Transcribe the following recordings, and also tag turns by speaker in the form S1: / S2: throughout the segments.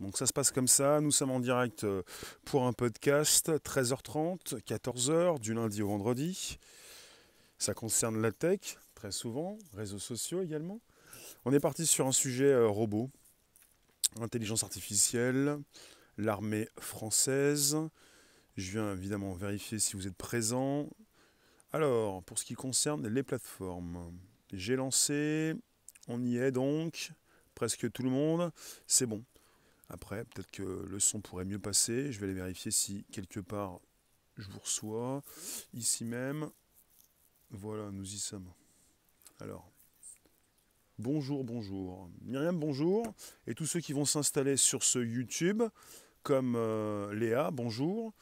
S1: Donc ça se passe comme ça, nous sommes en direct pour un podcast, 13h30, 14h, du lundi au vendredi. Ça concerne la tech, très souvent, réseaux sociaux également. On est parti sur un sujet robot, intelligence artificielle, l'armée française. Je viens évidemment vérifier si vous êtes présents. Alors, pour ce qui concerne les plateformes, j'ai lancé, on y est donc, presque tout le monde, c'est bon. Après, peut-être que le son pourrait mieux passer. Je vais aller vérifier si quelque part je vous reçois. Ici même. Voilà, nous y sommes. Alors, bonjour, bonjour. Myriam, bonjour. Et tous ceux qui vont s'installer sur ce YouTube, comme Léa, bonjour.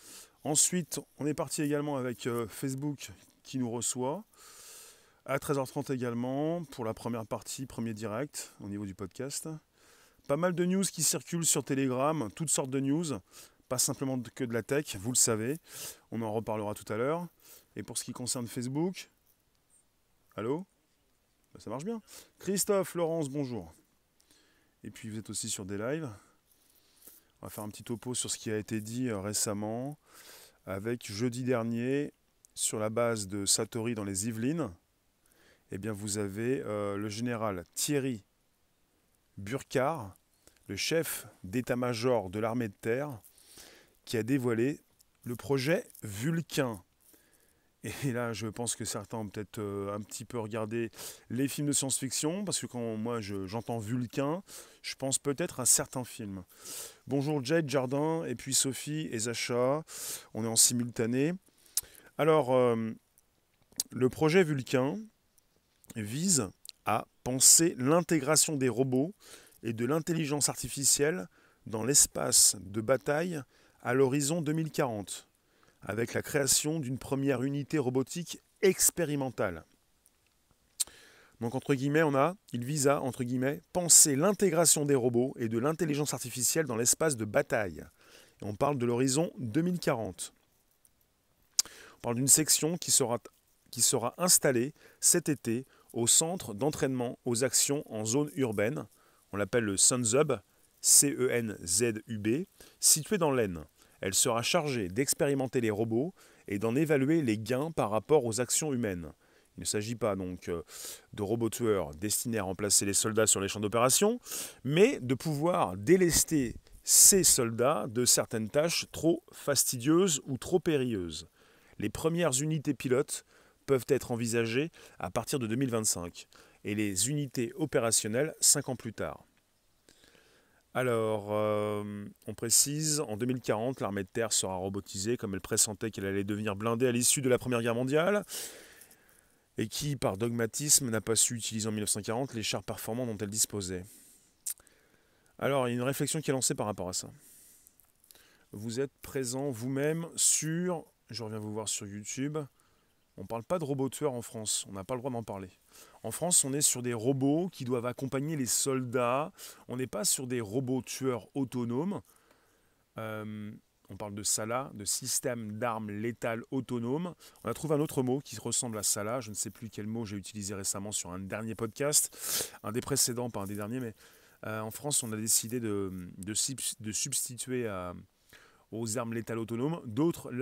S1: Ensuite, on est parti également avec Facebook qui nous reçoit. À 13h30 également, pour la première partie, premier direct au niveau du podcast. Pas mal de news qui circulent sur Telegram, toutes sortes de news, pas simplement que de la tech, vous le savez. On en reparlera tout à l'heure. Et pour ce qui concerne Facebook, allô? Ça marche bien. Christophe, Laurence, bonjour. Et puis vous êtes aussi sur des lives. On va faire un petit topo sur ce qui a été dit récemment, avec jeudi dernier, sur la base de Satori dans les Yvelines. Eh bien vous avez le général Thierry Burkhardt, le chef d'état-major de l'armée de terre, qui a dévoilé le projet Vulcain. Et là, je pense que certains ont peut-être un petit peu regardé les films de science-fiction, parce que quand moi j'entends Vulcain, je pense peut-être à certains films. Bonjour Jade, Jardin, et puis Sophie et Zacha, on est en simultané. Alors, le projet Vulcain vise à penser l'intégration des robots et de l'intelligence artificielle dans l'espace de bataille à l'horizon 2040, avec la création d'une première unité robotique expérimentale. Donc entre guillemets, il vise à, entre guillemets, penser l'intégration des robots et de l'intelligence artificielle dans l'espace de bataille. Et on parle de l'horizon 2040. On parle d'une section qui sera installée cet été au centre d'entraînement aux actions en zone urbaine. On l'appelle le Sunzub, C-E-N-Z-U-B, situé dans l'Aisne. Elle sera chargée d'expérimenter les robots et d'en évaluer les gains par rapport aux actions humaines. Il ne s'agit pas donc de robots tueurs destinés à remplacer les soldats sur les champs d'opération, mais de pouvoir délester ces soldats de certaines tâches trop fastidieuses ou trop périlleuses. Les premières unités pilotes peuvent être envisagées à partir de 2025 et les unités opérationnelles 5 ans plus tard. Alors, on précise, en 2040, l'armée de terre sera robotisée comme elle pressentait qu'elle allait devenir blindée à l'issue de la Première Guerre mondiale et qui, par dogmatisme, n'a pas su utiliser en 1940 les chars performants dont elle disposait. Alors, il y a une réflexion qui est lancée par rapport à ça. Vous êtes présent vous-même sur, je reviens vous voir sur YouTube, on ne parle pas de robots tueurs en France, on n'a pas le droit d'en parler. En France, on est sur des robots qui doivent accompagner les soldats, on n'est pas sur des robots tueurs autonomes. On parle de SALA, de système d'armes létales autonomes. On a trouvé un autre mot qui ressemble à SALA, je ne sais plus quel mot j'ai utilisé récemment sur un dernier podcast, un des précédents, pas un des derniers, mais en France, on a décidé de substituer aux armes létales autonomes d'autres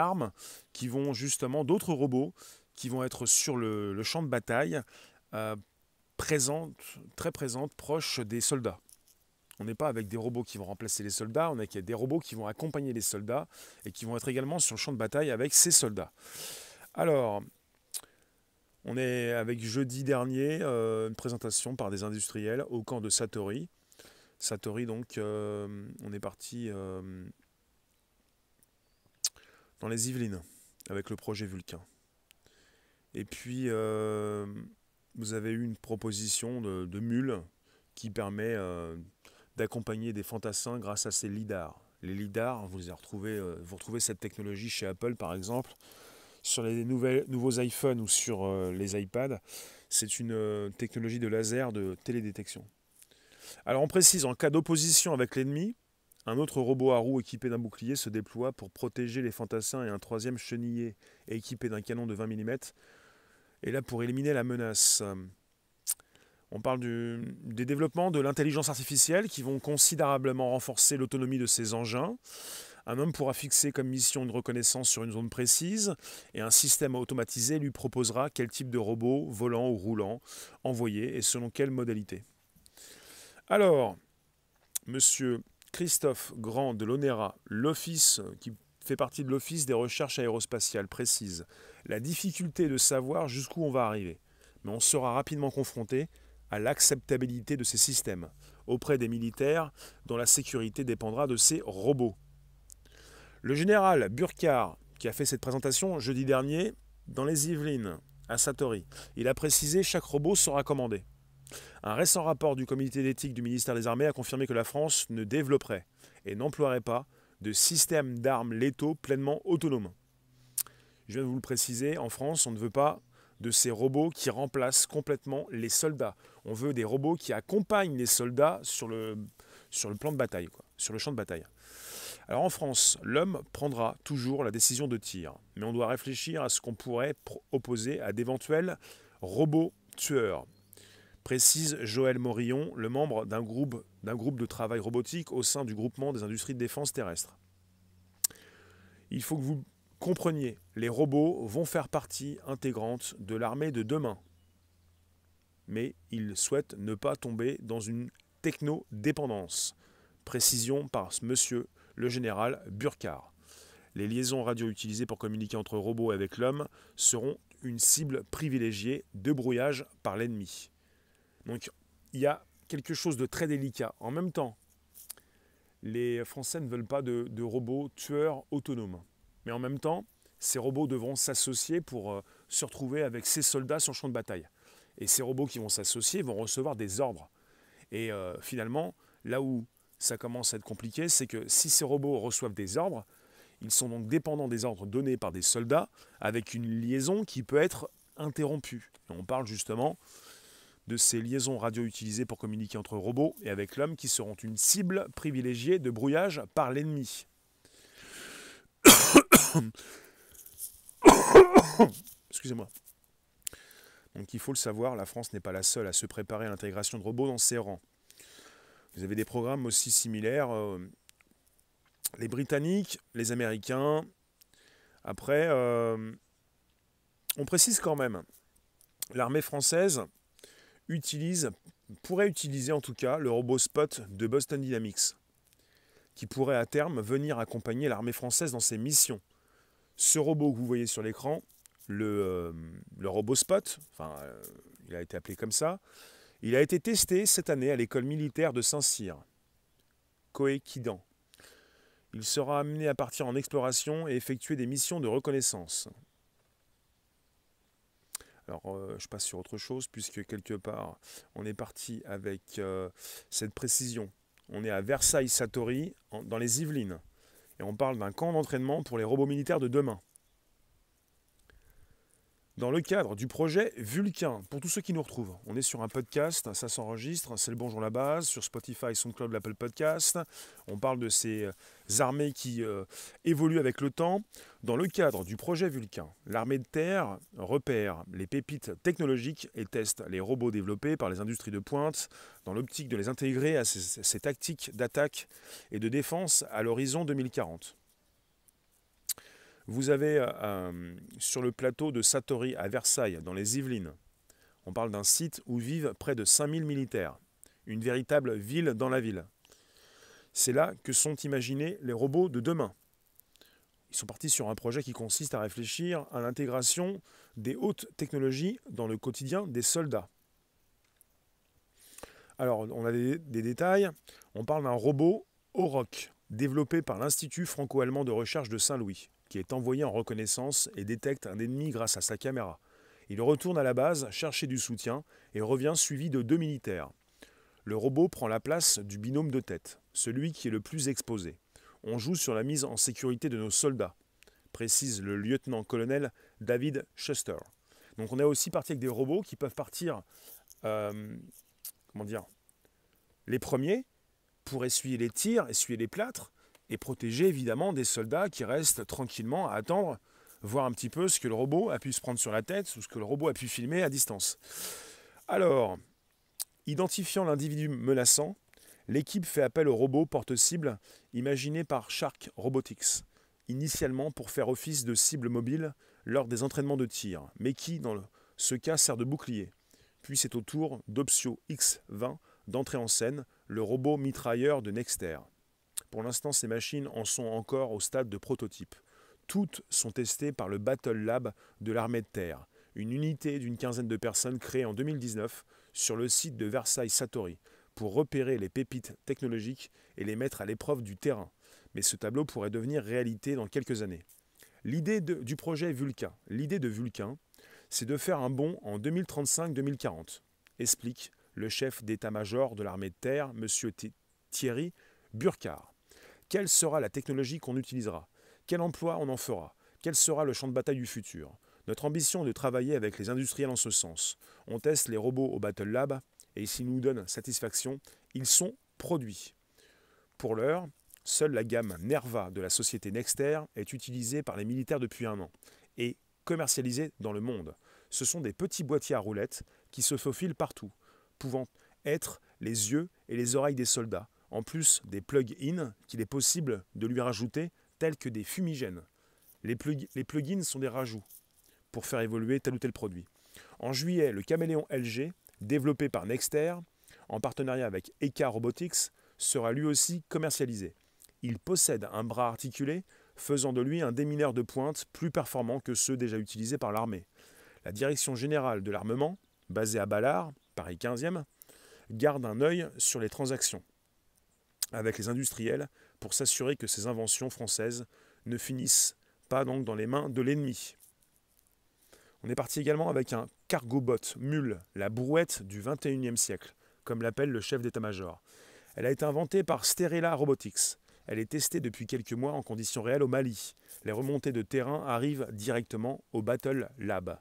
S1: armes qui vont justement, d'autres robots qui vont être sur le champ de bataille, très présentes, proches des soldats. On n'est pas avec des robots qui vont remplacer les soldats, on est avec des robots qui vont accompagner les soldats et qui vont être également sur le champ de bataille avec ces soldats. Alors, on est avec jeudi dernier une présentation par des industriels au camp de Satori. Satori, donc, on est parti dans les Yvelines avec le projet Vulcain. Et puis, vous avez eu une proposition de mule qui permet d'accompagner des fantassins grâce à ces lidars. Les lidars, vous retrouvez cette technologie chez Apple par exemple, sur les nouveaux iPhones ou sur les iPads. C'est une technologie de laser de télédétection. Alors on précise, en cas d'opposition avec l'ennemi, un autre robot à roues équipé d'un bouclier se déploie pour protéger les fantassins et un troisième chenillé équipé d'un canon de 20 mm est là pour éliminer la menace. On parle des développements de l'intelligence artificielle qui vont considérablement renforcer l'autonomie de ces engins. Un homme pourra fixer comme mission une reconnaissance sur une zone précise et un système automatisé lui proposera quel type de robot, volant ou roulant, envoyer et selon quelle modalité. Alors, monsieur Christophe Grand de l'ONERA, l'office qui fait partie de l'Office des recherches aérospatiales, précise la difficulté de savoir jusqu'où on va arriver. Mais on sera rapidement confronté à l'acceptabilité de ces systèmes auprès des militaires dont la sécurité dépendra de ces robots. Le général Burkhardt, qui a fait cette présentation jeudi dernier dans les Yvelines, à Satory, il a précisé chaque robot sera commandé. Un récent rapport du comité d'éthique du ministère des Armées a confirmé que la France ne développerait et n'emploierait pas de systèmes d'armes létaux pleinement autonomes. Je viens de vous le préciser, en France, on ne veut pas de ces robots qui remplacent complètement les soldats. On veut des robots qui accompagnent les soldats sur le plan de bataille, sur le champ de bataille. Alors en France, l'homme prendra toujours la décision de tir, mais on doit réfléchir à ce qu'on pourrait opposer à d'éventuels robots tueurs, précise Joël Morillon, le membre d'un groupe de travail robotique au sein du groupement des industries de défense terrestre. Il faut que vous compreniez, les robots vont faire partie intégrante de l'armée de demain. Mais ils souhaitent ne pas tomber dans une techno-dépendance. Précision par monsieur le général Burkhardt. Les liaisons radio utilisées pour communiquer entre robots et avec l'homme seront une cible privilégiée de brouillage par l'ennemi. Donc il y a quelque chose de très délicat. En même temps, les Français ne veulent pas de robots tueurs autonomes. Mais en même temps, ces robots devront s'associer pour se retrouver avec ces soldats sur le champ de bataille. Et ces robots qui vont s'associer vont recevoir des ordres. Et finalement, là où ça commence à être compliqué, c'est que si ces robots reçoivent des ordres, ils sont donc dépendants des ordres donnés par des soldats avec une liaison qui peut être interrompue. Et on parle justement de ces liaisons radio utilisées pour communiquer entre robots et avec l'homme qui seront une cible privilégiée de brouillage par l'ennemi. Excusez-moi. Donc il faut le savoir, la France n'est pas la seule à se préparer à l'intégration de robots dans ses rangs. Vous avez des programmes aussi similaires, les Britanniques, les Américains. Après, on précise quand même, l'armée française pourrait utiliser en tout cas le robot Spot de Boston Dynamics, qui pourrait à terme venir accompagner l'armée française dans ses missions. Ce robot que vous voyez sur l'écran, le robot Spot, il a été appelé comme ça, il a été testé cette année à l'école militaire de Saint-Cyr, Koé-Kidan. Il sera amené à partir en exploration et effectuer des missions de reconnaissance. Alors, je passe sur autre chose, puisque quelque part, on est parti avec cette précision. On est à Versailles-Satory, dans les Yvelines. Et on parle d'un camp d'entraînement pour les robots militaires de demain. Dans le cadre du projet Vulcain, pour tous ceux qui nous retrouvent, on est sur un podcast, ça s'enregistre, c'est le Bonjour la Base, sur Spotify, SoundCloud, l'Apple Podcast. On parle de ces armées qui évoluent avec le temps. Dans le cadre du projet Vulcain, l'armée de terre repère les pépites technologiques et teste les robots développés par les industries de pointe dans l'optique de les intégrer à ces tactiques d'attaque et de défense à l'horizon 2040. Vous avez sur le plateau de Satory à Versailles, dans les Yvelines, on parle d'un site où vivent près de 5000 militaires, une véritable ville dans la ville. C'est là que sont imaginés les robots de demain. Ils sont partis sur un projet qui consiste à réfléchir à l'intégration des hautes technologies dans le quotidien des soldats. Alors, on a des détails. On parle d'un robot Auroch, développé par l'Institut franco-allemand de recherche de Saint-Louis, qui est envoyé en reconnaissance et détecte un ennemi grâce à sa caméra. Il retourne à la base chercher du soutien et revient suivi de 2 militaires. Le robot prend la place du binôme de tête, celui qui est le plus exposé. On joue sur la mise en sécurité de nos soldats, précise le lieutenant-colonel David Schuster. Donc on est aussi parti avec des robots qui peuvent partir, les premiers, pour essuyer les tirs, essuyer les plâtres, et protéger évidemment des soldats qui restent tranquillement à attendre, voir un petit peu ce que le robot a pu se prendre sur la tête ou ce que le robot a pu filmer à distance. Alors, Identifiant l'individu menaçant, l'équipe fait appel au robot porte-cible imaginé par Shark Robotics, initialement pour faire office de cible mobile lors des entraînements de tir, mais qui, ce cas, sert de bouclier. Puis c'est au tour d'Opsio X-20 d'entrer en scène, le robot mitrailleur de Nexter. Pour l'instant, ces machines en sont encore au stade de prototype. Toutes sont testées par le Battle Lab de l'armée de terre, une unité d'une quinzaine de personnes créée en 2019 sur le site de Versailles-Satory pour repérer les pépites technologiques et les mettre à l'épreuve du terrain. Mais ce tableau pourrait devenir réalité dans quelques années. L'idée du projet Vulcain, c'est de faire un bond en 2035-2040, explique le chef d'état-major de l'armée de terre, M. Thierry Burkhardt. Quelle sera la technologie qu'on utilisera? Quel emploi on en fera? Quel sera le champ de bataille du futur? Notre ambition est de travailler avec les industriels en ce sens. On teste les robots au Battle Lab et s'ils nous donnent satisfaction, ils sont produits. Pour l'heure, seule la gamme Nerva de la société Nexter est utilisée par les militaires depuis 1 an et commercialisée dans le monde. Ce sont des petits boîtiers à roulettes qui se faufilent partout, pouvant être les yeux et les oreilles des soldats, en plus des plug-ins qu'il est possible de lui rajouter, tels que des fumigènes. Les plug-ins sont des rajouts pour faire évoluer tel ou tel produit. En juillet, le caméléon LG, développé par Nexter, en partenariat avec Eka Robotics, sera lui aussi commercialisé. Il possède un bras articulé, faisant de lui un démineur de pointe plus performant que ceux déjà utilisés par l'armée. La Direction générale de l'armement, basée à Ballard, Paris 15e, garde un œil sur les transactions avec les industriels pour s'assurer que ces inventions françaises ne finissent pas donc dans les mains de l'ennemi. On est parti également avec un cargobot mule, la brouette du 21e siècle, comme l'appelle le chef d'état-major. Elle a été inventée par Sterella Robotics. Elle est testée depuis quelques mois en conditions réelles au Mali. Les remontées de terrain arrivent directement au Battle Lab.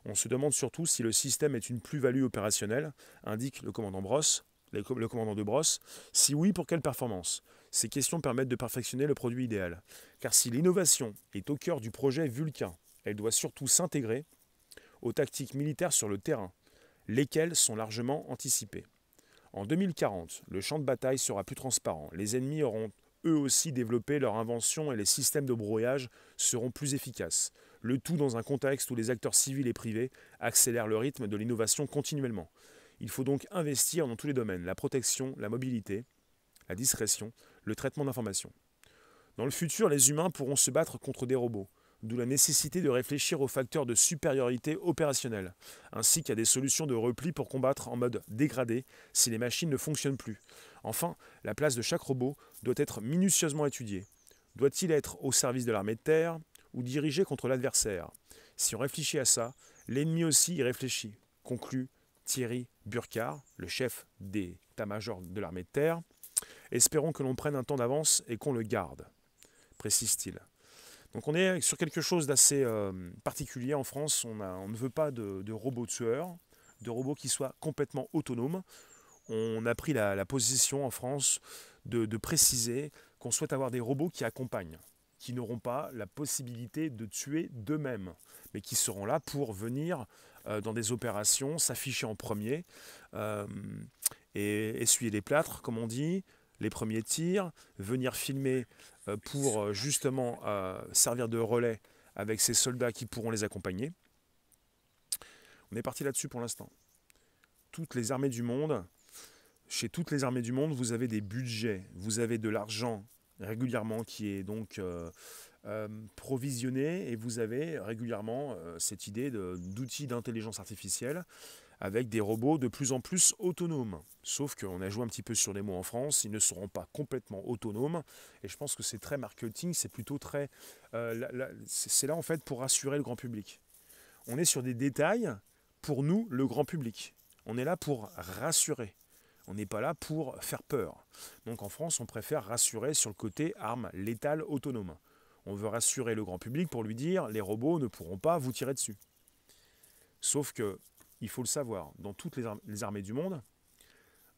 S1: On se demande surtout si le système est une plus-value opérationnelle, indique le commandant de Brosse. Si oui, pour quelle performance? Ces questions permettent de perfectionner le produit idéal. Car si l'innovation est au cœur du projet Vulcain, elle doit surtout s'intégrer aux tactiques militaires sur le terrain, lesquelles sont largement anticipées. En 2040, le champ de bataille sera plus transparent. Les ennemis auront eux aussi développé leur invention et les systèmes de brouillage seront plus efficaces. Le tout dans un contexte où les acteurs civils et privés accélèrent le rythme de l'innovation continuellement. Il faut donc investir dans tous les domaines, la protection, la mobilité, la discrétion, le traitement d'informations. Dans le futur, les humains pourront se battre contre des robots, d'où la nécessité de réfléchir aux facteurs de supériorité opérationnelle, ainsi qu'à des solutions de repli pour combattre en mode dégradé si les machines ne fonctionnent plus. Enfin, la place de chaque robot doit être minutieusement étudiée. Doit-il être au service de l'armée de terre ou dirigé contre l'adversaire? Si on réfléchit à ça, l'ennemi aussi y réfléchit, conclut Thierry Burkhardt, le chef d'état-major de l'armée de terre. Espérons que l'on prenne un temps d'avance et qu'on le garde, précise-t-il. Donc on est sur quelque chose d'assez particulier en France. On ne veut pas de robots tueurs, de robots qui soient complètement autonomes. On a pris la position en France de préciser qu'on souhaite avoir des robots qui accompagnent, qui n'auront pas la possibilité de tuer d'eux-mêmes, mais qui seront là pour venir dans des opérations, s'afficher en premier, et essuyer les plâtres, comme on dit, les premiers tirs, venir filmer pour justement servir de relais avec ces soldats qui pourront les accompagner. On est parti là-dessus pour l'instant. Toutes les armées du monde, chez toutes les armées du monde, vous avez des budgets, vous avez de l'argent régulièrement qui est donc provisionné et vous avez régulièrement cette idée d'outils d'intelligence artificielle avec des robots de plus en plus autonomes. Sauf qu'on a joué un petit peu sur les mots en France, ils ne seront pas complètement autonomes. Et je pense que c'est très marketing, c'est plutôt très... c'est là en fait pour rassurer le grand public. On est sur des détails pour nous, le grand public. On est là pour rassurer. On n'est pas là pour faire peur. Donc en France, on préfère rassurer sur le côté arme létale autonome. On veut rassurer le grand public pour lui dire les robots ne pourront pas vous tirer dessus. Sauf que il faut le savoir, dans toutes les armées du monde,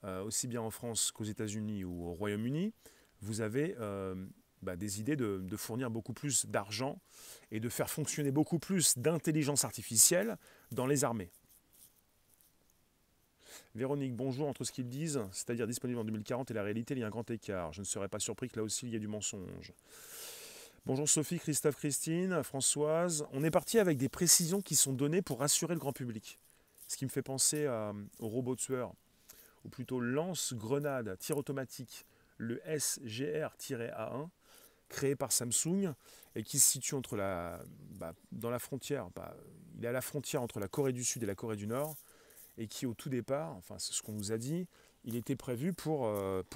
S1: aussi bien en France qu'aux États-Unis ou au Royaume-Uni, vous avez des idées de fournir beaucoup plus d'argent et de faire fonctionner beaucoup plus d'intelligence artificielle dans les armées. Véronique, bonjour. Entre ce qu'ils disent, c'est-à-dire disponible en 2040 et la réalité, il y a un grand écart. Je ne serais pas surpris que là aussi il y ait du mensonge. Bonjour Sophie, Christophe, Christine, Françoise. On est parti avec des précisions qui sont données pour rassurer le grand public. Ce qui me fait penser au robot tueur, ou plutôt lance-grenade, tir automatique, le SGR-A1, créé par Samsung et qui se situe dans la frontière. Il est à la frontière entre la Corée du Sud et la Corée du Nord et qui au tout départ, enfin c'est ce qu'on nous a dit, il était prévu pour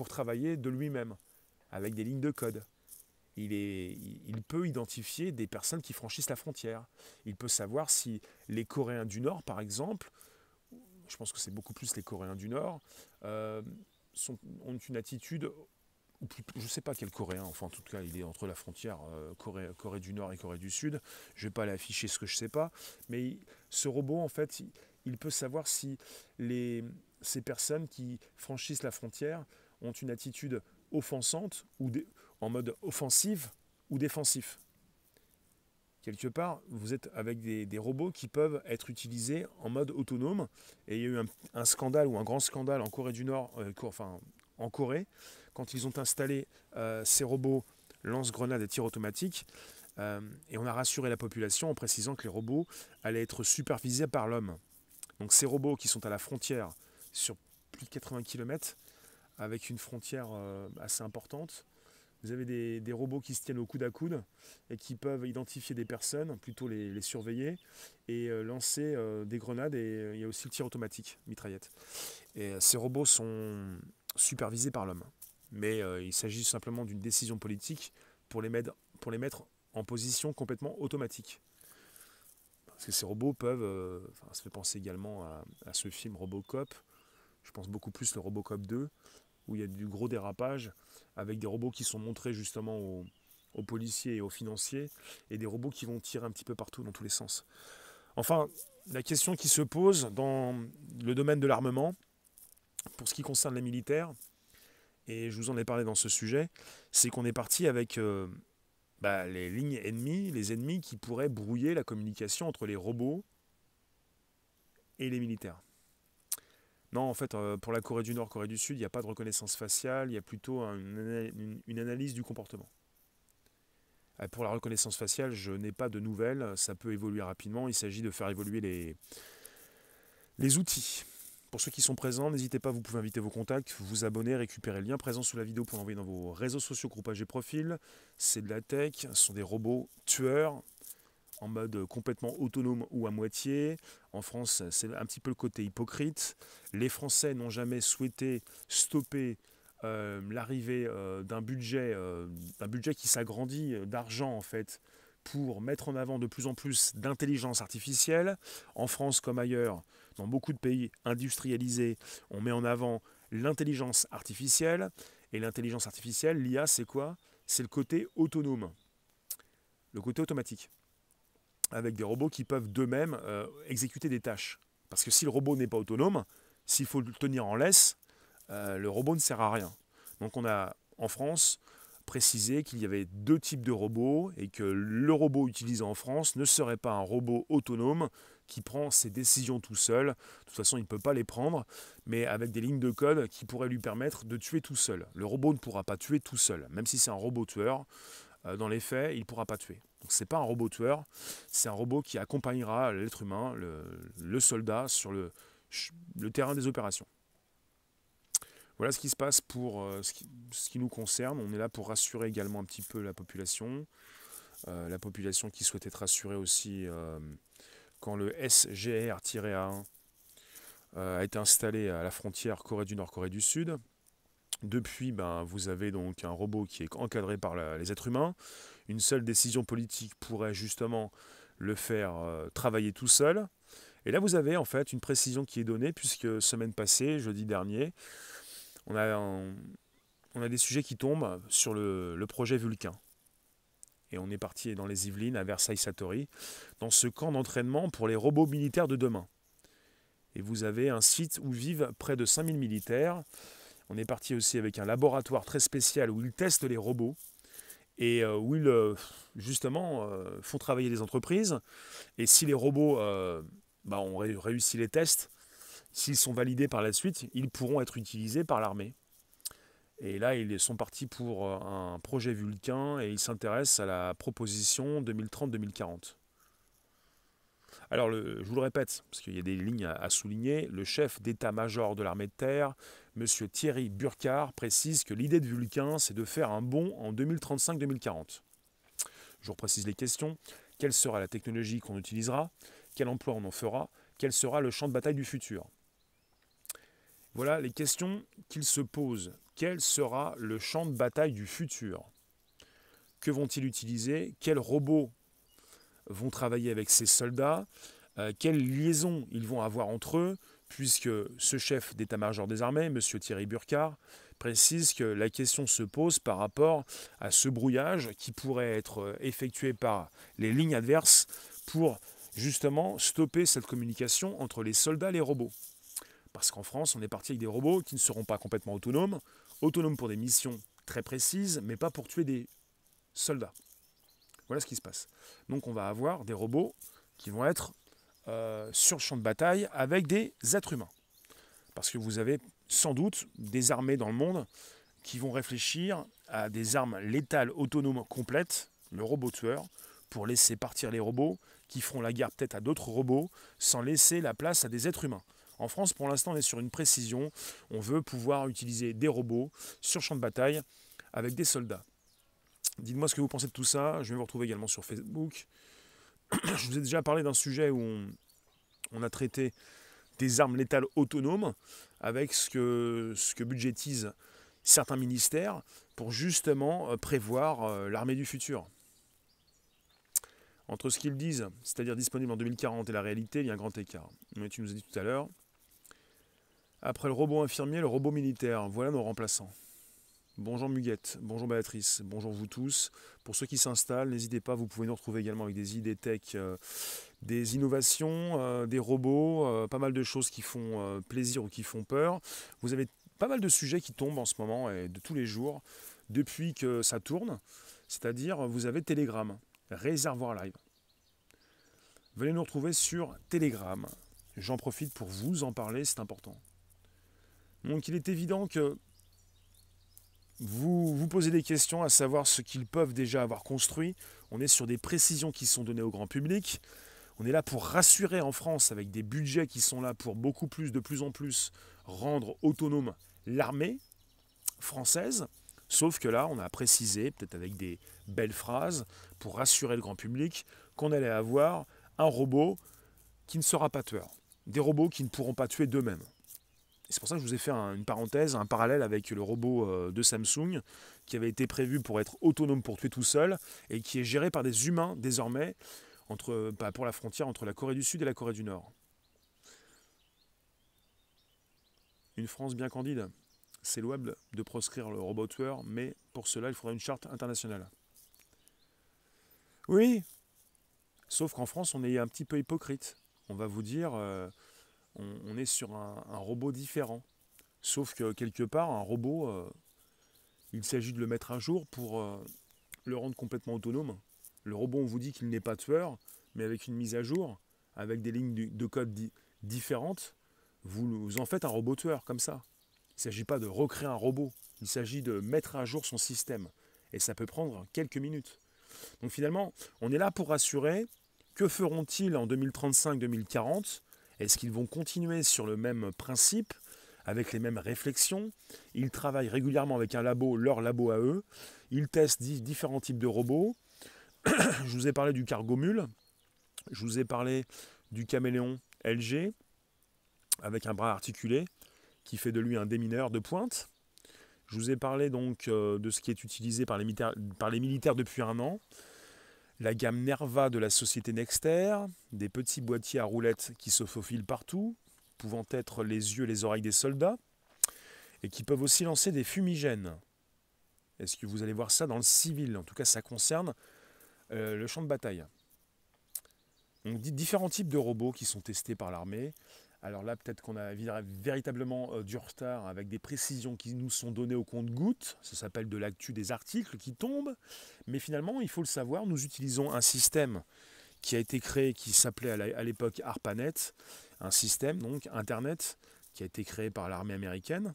S1: travailler de lui-même avec des lignes de code. Il peut identifier des personnes qui franchissent la frontière. Il peut savoir si les Coréens du Nord, par exemple, je pense que c'est beaucoup plus les Coréens du Nord, ont une attitude, ou je ne sais pas quel Coréen, enfin en tout cas il est entre la frontière Corée du Nord et Corée du Sud, je ne vais pas aller afficher ce que je ne sais pas, mais ce robot en fait, il peut savoir si ces personnes qui franchissent la frontière ont une attitude offensante ou en mode offensif ou défensif. Quelque part, vous êtes avec des robots qui peuvent être utilisés en mode autonome. Et il y a eu un scandale ou un grand scandale en Corée du Nord, en Corée, quand ils ont installé ces robots lance-grenades et tir automatique. Et on a rassuré la population en précisant que les robots allaient être supervisés par l'homme. Donc ces robots qui sont à la frontière sur plus de 80 km, avec une frontière assez importante. Vous avez des robots qui se tiennent au coude à coude et qui peuvent identifier des personnes, plutôt les surveiller et lancer des grenades. Et il y a aussi le tir automatique, mitraillette. Et ces robots sont supervisés par l'homme. Mais il s'agit simplement d'une décision politique pour les mettre en position complètement automatique. Parce que ces robots peuvent... ça fait penser également à ce film Robocop. Je pense beaucoup plus le Robocop 2, où il y a du gros dérapage, avec des robots qui sont montrés justement aux policiers et aux financiers, et des robots qui vont tirer un petit peu partout, dans tous les sens. Enfin, la question qui se pose dans le domaine de l'armement, pour ce qui concerne les militaires, et je vous en ai parlé dans ce sujet, c'est qu'on est parti avec les lignes ennemies, les ennemis qui pourraient brouiller la communication entre les robots et les militaires. Non, en fait, pour la Corée du Nord, Corée du Sud, il n'y a pas de reconnaissance faciale, il y a plutôt une analyse du comportement. Pour la reconnaissance faciale, je n'ai pas de nouvelles, ça peut évoluer rapidement, il s'agit de faire évoluer les outils. Pour ceux qui sont présents, n'hésitez pas, vous pouvez inviter vos contacts, vous abonner, récupérer le lien présent sous la vidéo pour l'envoyer dans vos réseaux sociaux, groupages et profils. C'est de la tech, ce sont des robots tueurs, en mode complètement autonome ou à moitié. En France, c'est un petit peu le côté hypocrite. Les Français n'ont jamais souhaité stopper l'arrivée d'un budget qui s'agrandit d'argent en fait pour mettre en avant de plus en plus d'intelligence artificielle. En France comme ailleurs, dans beaucoup de pays industrialisés, on met en avant l'intelligence artificielle. Et l'intelligence artificielle, l'IA, c'est quoi? C'est le côté autonome, le côté automatique, avec des robots qui peuvent d'eux-mêmes exécuter des tâches. Parce que si le robot n'est pas autonome, s'il faut le tenir en laisse, le robot ne sert à rien. Donc on a, en France, précisé qu'il y avait deux types de robots et que le robot utilisé en France ne serait pas un robot autonome qui prend ses décisions tout seul. De toute façon, il ne peut pas les prendre, mais avec des lignes de code qui pourraient lui permettre de tuer tout seul. Le robot ne pourra pas tuer tout seul, même si c'est un robot tueur. Dans les faits, il ne pourra pas tuer. Donc ce n'est pas un robot tueur, c'est un robot qui accompagnera l'être humain, le soldat, sur le terrain des opérations. Voilà ce qui se passe pour ce qui nous concerne. On est là pour rassurer également un petit peu la population qui souhaite être rassurée aussi quand le SGR-A1 a été installé à la frontière Corée du Nord, Corée du Sud. Depuis, vous avez donc un robot qui est encadré par les êtres humains. Une seule décision politique pourrait justement le faire travailler tout seul. Et là, vous avez en fait une précision qui est donnée, puisque semaine passée, jeudi dernier, on a des sujets qui tombent sur le projet Vulcain. Et on est parti dans les Yvelines, à Versailles-Satory, dans ce camp d'entraînement pour les robots militaires de demain. Et vous avez un site où vivent près de 5000 militaires. On est parti aussi avec un laboratoire très spécial où ils testent les robots et où ils, justement, font travailler les entreprises. Et si les robots ont réussi les tests, s'ils sont validés par la suite, ils pourront être utilisés par l'armée. Et là, ils sont partis pour un projet Vulcain et ils s'intéressent à la proposition 2030-2040. Alors, je vous le répète, parce qu'il y a des lignes à souligner, le chef d'état-major de l'armée de terre, M. Thierry Burkhardt, précise que l'idée de Vulcain, c'est de faire un bond en 2035-2040. Je vous reprécise les questions. Quelle sera la technologie qu'on utilisera? Quel emploi on en fera? Quel sera le champ de bataille du futur? Voilà les questions qu'ils se posent. Quel sera le champ de bataille du futur? Que vont-ils utiliser? Quels robots vont travailler avec ces soldats? Quelle liaison ils vont avoir entre eux? Puisque ce chef d'état-major des armées, M. Thierry Burkhardt, précise que la question se pose par rapport à ce brouillage qui pourrait être effectué par les lignes adverses pour justement stopper cette communication entre les soldats et les robots. Parce qu'en France, on est parti avec des robots qui ne seront pas complètement autonomes pour des missions très précises, mais pas pour tuer des soldats. Voilà ce qui se passe. Donc on va avoir des robots qui vont être sur le champ de bataille avec des êtres humains. Parce que vous avez sans doute des armées dans le monde qui vont réfléchir à des armes létales autonomes complètes, le robot tueur, pour laisser partir les robots qui feront la guerre peut-être à d'autres robots sans laisser la place à des êtres humains. En France, pour l'instant, on est sur une précision. On veut pouvoir utiliser des robots sur le champ de bataille avec des soldats. Dites-moi ce que vous pensez de tout ça. Je vais vous retrouver également sur Facebook. Je vous ai déjà parlé d'un sujet où on a traité des armes létales autonomes avec ce que budgétisent certains ministères pour justement prévoir l'armée du futur. Entre ce qu'ils disent, c'est-à-dire disponible en 2040, et la réalité, il y a un grand écart. Mais tu nous as dit tout à l'heure. Après le robot infirmier, le robot militaire. Voilà nos remplaçants. Bonjour Muguette, bonjour Béatrice, bonjour vous tous. Pour ceux qui s'installent, n'hésitez pas, vous pouvez nous retrouver également avec des idées tech, des innovations, des robots, pas mal de choses qui font plaisir ou qui font peur. Vous avez pas mal de sujets qui tombent en ce moment et de tous les jours depuis que ça tourne. C'est-à-dire, vous avez Telegram, Réservoir Live. Venez nous retrouver sur Telegram. J'en profite pour vous en parler, c'est important. Donc il est évident que vous vous posez des questions à savoir ce qu'ils peuvent déjà avoir construit. On est sur des précisions qui sont données au grand public. On est là pour rassurer en France avec des budgets qui sont là pour beaucoup plus, de plus en plus, rendre autonome l'armée française. Sauf que là, on a précisé, peut-être avec des belles phrases, pour rassurer le grand public, qu'on allait avoir un robot qui ne sera pas tueur. Des robots qui ne pourront pas tuer d'eux-mêmes. C'est pour ça que je vous ai fait une parenthèse, un parallèle avec le robot de Samsung qui avait été prévu pour être autonome pour tuer tout seul et qui est géré par des humains désormais pour la frontière entre la Corée du Sud et la Corée du Nord. Une France bien candide. C'est louable de proscrire le robot tueur, mais pour cela, il faudra une charte internationale. Oui, sauf qu'en France, on est un petit peu hypocrite. On va vous dire... on est sur un robot différent. Sauf que quelque part, un robot, il s'agit de le mettre à jour pour le rendre complètement autonome. Le robot, on vous dit qu'il n'est pas tueur, mais avec une mise à jour, avec des lignes de code différentes, vous en faites un robot tueur, comme ça. Il ne s'agit pas de recréer un robot, il s'agit de mettre à jour son système. Et ça peut prendre quelques minutes. Donc finalement, on est là pour rassurer. Que feront-ils en 2035-2040 ? Est-ce qu'ils vont continuer sur le même principe, avec les mêmes réflexions? Ils travaillent régulièrement avec un labo, leur labo à eux. Ils testent différents types de robots. Je vous ai parlé du cargo mule. Je vous ai parlé du caméléon LG, avec un bras articulé, qui fait de lui un démineur de pointe. Je vous ai parlé donc de ce qui est utilisé par les militaires depuis un an. La gamme Nerva de la société Nexter, des petits boîtiers à roulettes qui se faufilent partout, pouvant être les yeux et les oreilles des soldats, et qui peuvent aussi lancer des fumigènes. Est-ce que vous allez voir ça dans le civil? En tout cas, ça concerne le champ de bataille. Donc, différents types de robots qui sont testés par l'armée. Alors là, peut-être qu'on a véritablement du retard avec des précisions qui nous sont données au compte-gouttes. Ça s'appelle de l'actu des articles qui tombent. Mais finalement, il faut le savoir, nous utilisons un système qui a été créé, qui s'appelait à l'époque ARPANET, un système, donc Internet, qui a été créé par l'armée américaine.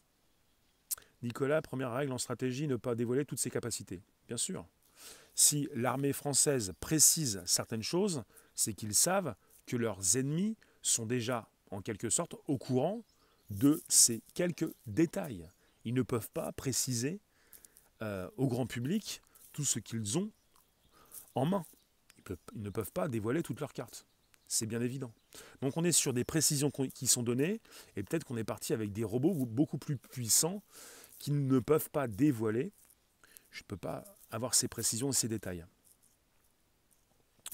S1: Nicolas, première règle en stratégie, ne pas dévoiler toutes ses capacités. Bien sûr. Si l'armée française précise certaines choses, c'est qu'ils savent que leurs ennemis sont déjà, en quelque sorte, au courant de ces quelques détails. Ils ne peuvent pas préciser au grand public tout ce qu'ils ont en main. Ils ne peuvent pas dévoiler toutes leurs cartes. C'est bien évident. Donc on est sur des précisions qui sont données, et peut-être qu'on est parti avec des robots beaucoup plus puissants qui ne peuvent pas dévoiler. Je ne peux pas avoir ces précisions et ces détails.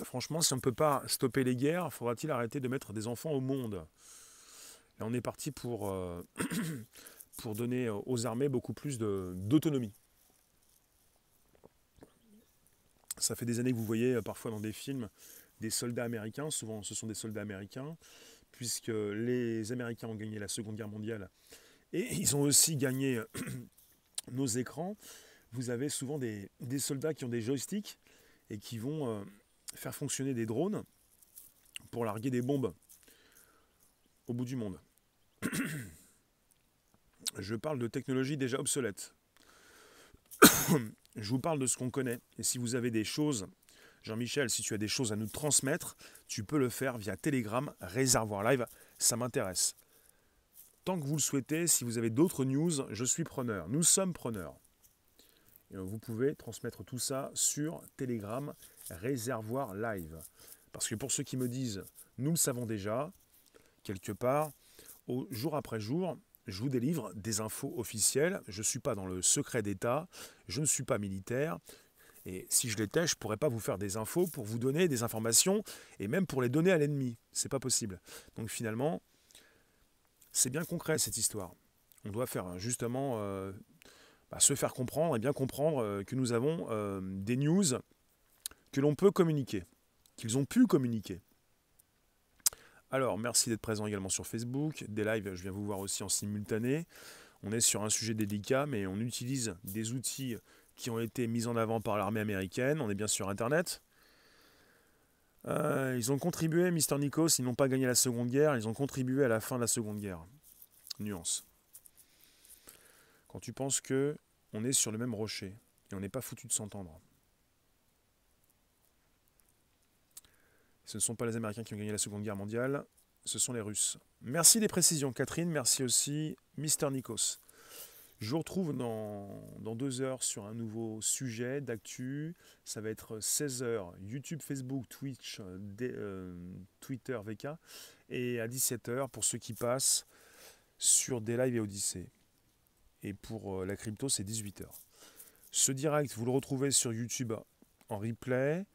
S1: Franchement, si on ne peut pas stopper les guerres, faudra-t-il arrêter de mettre des enfants au monde? Là, on est parti pour, pour donner aux armées beaucoup plus d'autonomie. Ça fait des années que vous voyez parfois dans des films des soldats américains, souvent ce sont des soldats américains, puisque les Américains ont gagné la Seconde Guerre mondiale et ils ont aussi gagné nos écrans. Vous avez souvent des soldats qui ont des joysticks et qui vont faire fonctionner des drones pour larguer des bombes au bout du monde. Je parle de technologie déjà obsolète. Je vous parle de ce qu'on connaît. Et si vous avez des choses, Jean-Michel, si tu as des choses à nous transmettre, tu peux le faire via Telegram, Réservoir Live, ça m'intéresse. Tant que vous le souhaitez, si vous avez d'autres news, je suis preneur. Nous sommes preneurs. Et vous pouvez transmettre tout ça sur Telegram, Réservoir Live. Parce que pour ceux qui me disent, nous le savons déjà, quelque part, jour après jour, je vous délivre des infos officielles. Je ne suis pas dans le secret d'État, je ne suis pas militaire. Et si je l'étais, je ne pourrais pas vous faire des infos pour vous donner des informations et même pour les donner à l'ennemi. C'est pas possible. Donc finalement, c'est bien concret cette histoire. On doit faire justement se faire comprendre et bien comprendre que nous avons des news que l'on peut communiquer, qu'ils ont pu communiquer. Alors, merci d'être présent également sur Facebook. Des lives, je viens vous voir aussi en simultané. On est sur un sujet délicat, mais on utilise des outils qui ont été mis en avant par l'armée américaine. On est bien sur Internet. Ils ont contribué, Mister Nikos, ils n'ont pas gagné la Seconde Guerre, ils ont contribué à la fin de la Seconde Guerre. Nuance. Quand tu penses que on est sur le même rocher, et on n'est pas foutu de s'entendre. Ce ne sont pas les Américains qui ont gagné la Seconde Guerre mondiale, ce sont les Russes. Merci des précisions, Catherine. Merci aussi, Mister Nikos. Je vous retrouve dans 2 heures sur un nouveau sujet d'actu. Ça va être 16h, YouTube, Facebook, Twitch, Twitter, VK. Et à 17h, pour ceux qui passent, sur des lives et Odyssée. Et pour la crypto, c'est 18h. Ce direct, vous le retrouvez sur YouTube en replay.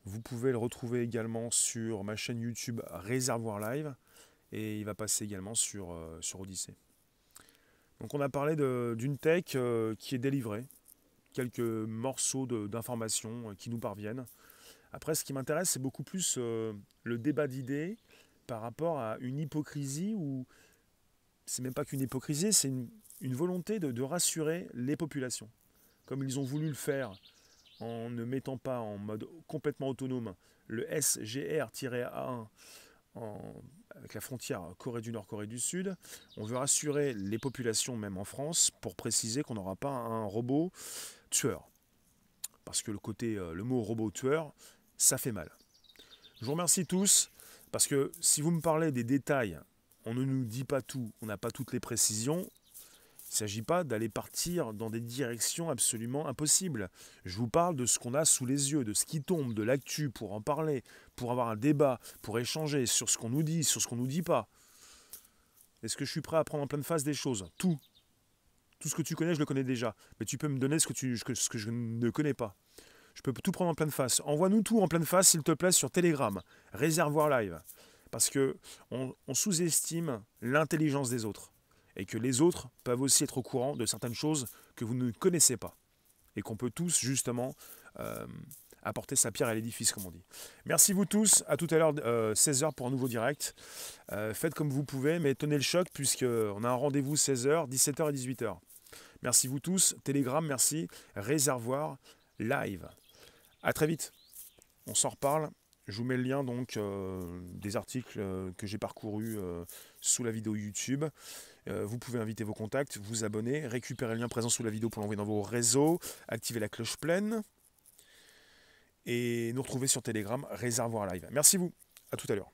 S1: Vous pouvez le retrouver également sur ma chaîne YouTube Réservoir Live et il va passer également sur Odyssée. Donc on a parlé d'une tech qui est délivrée, quelques morceaux d'informations qui nous parviennent. Après, ce qui m'intéresse, c'est beaucoup plus le débat d'idées par rapport à une hypocrisie ou c'est même pas qu'une hypocrisie, c'est une volonté de rassurer les populations. Comme ils ont voulu le faire en ne mettant pas en mode complètement autonome le SGR-A1 avec la frontière Corée du Nord, Corée du Sud. On veut rassurer les populations, même en France, pour préciser qu'on n'aura pas un robot tueur. Parce que le mot robot tueur, ça fait mal. Je vous remercie tous, parce que si vous me parlez des détails, on ne nous dit pas tout, on n'a pas toutes les précisions. Il ne s'agit pas d'aller partir dans des directions absolument impossibles. Je vous parle de ce qu'on a sous les yeux, de ce qui tombe, de l'actu, pour en parler, pour avoir un débat, pour échanger sur ce qu'on nous dit, sur ce qu'on ne nous dit pas. Est-ce que je suis prêt à prendre en pleine face des choses? Tout. Tout ce que tu connais, je le connais déjà. Mais tu peux me donner ce que je ne connais pas. Je peux tout prendre en pleine face. Envoie-nous tout en pleine face, s'il te plaît, sur Telegram. Réservoir Live. Parce qu'on sous-estime l'intelligence des autres. Et que les autres peuvent aussi être au courant de certaines choses que vous ne connaissez pas. Et qu'on peut tous, justement, apporter sa pierre à l'édifice, comme on dit. Merci vous tous. À tout à l'heure, 16h pour un nouveau direct. Faites comme vous pouvez, mais tenez le choc, puisqu'on a un rendez-vous 16h, 17h et 18h. Merci vous tous. Telegram, merci. Réservoir Live. À très vite. On s'en reparle. Je vous mets le lien donc des articles que j'ai parcourus sous la vidéo YouTube. Vous pouvez inviter vos contacts, vous abonner, récupérer le lien présent sous la vidéo pour l'envoyer dans vos réseaux, activer la cloche pleine et nous retrouver sur Telegram, Réservoir Live. Merci vous, à tout à l'heure.